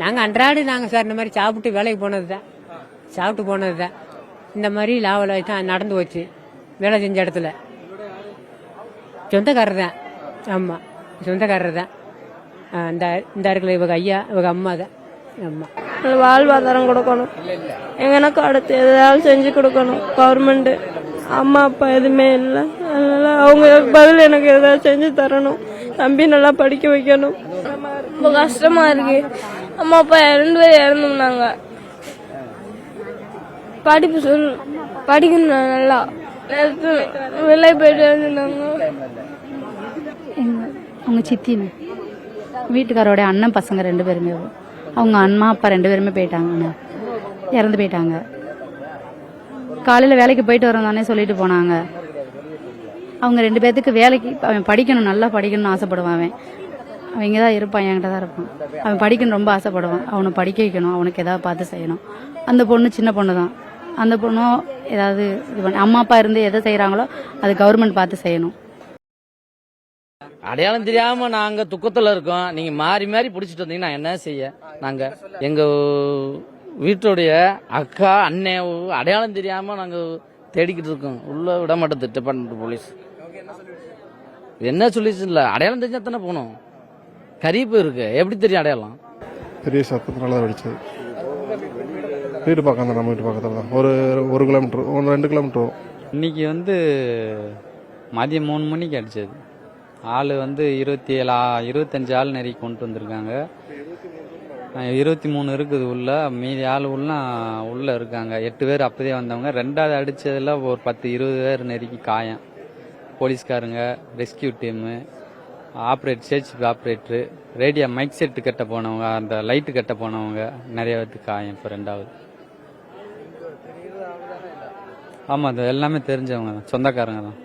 நாங்கள் அன்றாடு சார் இந்த மாதிரி சாப்பிட்டு வேலைக்கு போனது தான், சாப்பிட்டு போனது தான். இந்த மாதிரி லாவல தான் நடந்து போச்சு. வேலை செஞ்ச இடத்துல சொந்தக்காரர் தான். ஆமாம், சொந்தக்காரர் தான். இந்த இருக்கிற இவங்க ஐயா, இவங்க அம்மா தான். ஆமாம், வாழ்வாதாரம் கொடுக்கணும். எங்களுக்கு அடுத்து எதாவது செஞ்சு கொடுக்கணும் கவர்மெண்ட். அம்மா அப்பா எதுவுமே இல்லை, அதனால அவங்க பதில் எனக்கு எதாவது செஞ்சு தரணும். தம்பி நல்லா படிக்க வைக்கணும். ரொம்ப கஷ்டமா இருக்கு. அம்மா அப்பா 2 பேரும் இறந்துனாங்க. படிக்கணும் நல்லா. வெளியே போயிட்டு இருந்தாங்க. அவங்க சித்தின்னு வீட்டுக்காரோட அண்ணன் பசங்க 2 பேருமே, அவங்க அம்மா அப்பா 2 பேருமே போயிட்டாங்க, இறந்து போயிட்டாங்க. காலையில் வேலைக்கு போயிட்டு வரோம் தானே சொல்லிட்டு போனாங்க. அவங்க 2 பேர்த்துக்கு வேலைக்கு அவன் படிக்கணும், நல்லா படிக்கணும்னு ஆசைப்படுவான். அவன் இங்கே தான் இருப்பான், என்கிட்ட தான் இருப்பான். அவன் படிக்கணும் ரொம்ப ஆசைப்படுவான். அவனை படிக்க வைக்கணும், அவனுக்கு ஏதாவது பார்த்து செய்யணும். அந்த பொண்ணு சின்ன பொண்ணு தான். அந்த பொண்ணும் ஏதாவது இது பண்ணி அம்மா அப்பா இருந்து எதை செய்கிறாங்களோ அது கவர்மெண்ட் பார்த்து செய்யணும். அடையாளம் தெரியாம நாங்க துக்கத்துல இருக்கோம். நீங்க மாறி மாறி பிடிச்சிட்டு வந்தீங்கன்னா என்ன செய்ய? நாங்க எங்க வீட்டுடைய அக்கா அண்ணன் அடையாளம் தெரியாம நாங்க தேடிக்கிட்டு இருக்கோம். உள்ள விட மாட்டேது டிபார்ட்மெண்ட் போலீஸ். என்ன சொல்லிச்சு இல்ல, அடையாளம் தெரிஞ்சா தானே போகணும். கரிப்பு இருக்கு, எப்படி தெரியும் அடையாளம்? பெரிய சத்தத்தினால தான் வெடிச்சது. வீட்டு பக்கம் தான், நம்ம வீட்டு பக்கத்தில் தான். ஒரு 1 கிலோமீட்டர் 2 கிலோமீட்டர். இன்னைக்கு மதியம் 3 மணிக்கு அடிச்சது. ஆள் 25 ஆள் நெறி கொண்டு வந்திருக்காங்க. 23 இருக்குது உள்ள, மீதி ஆள் உள்ள இருக்காங்க. 8 பேர் அப்பதே வந்தவங்க. 2வது அடிச்சதுல ஒரு 10-20 பேர் நெருக்கி காயம். போலீஸ்காரங்க, rescue team, safety operator, radio mic set கட்ட போனவங்க, அந்த லைட்டு கட்ட போனவங்க நிறைய பேருக்கு காயம். இப்போ 2வது ஆமாம், அது எல்லாமே தெரிஞ்சவங்க தான், சொந்தக்காரங்க தான்.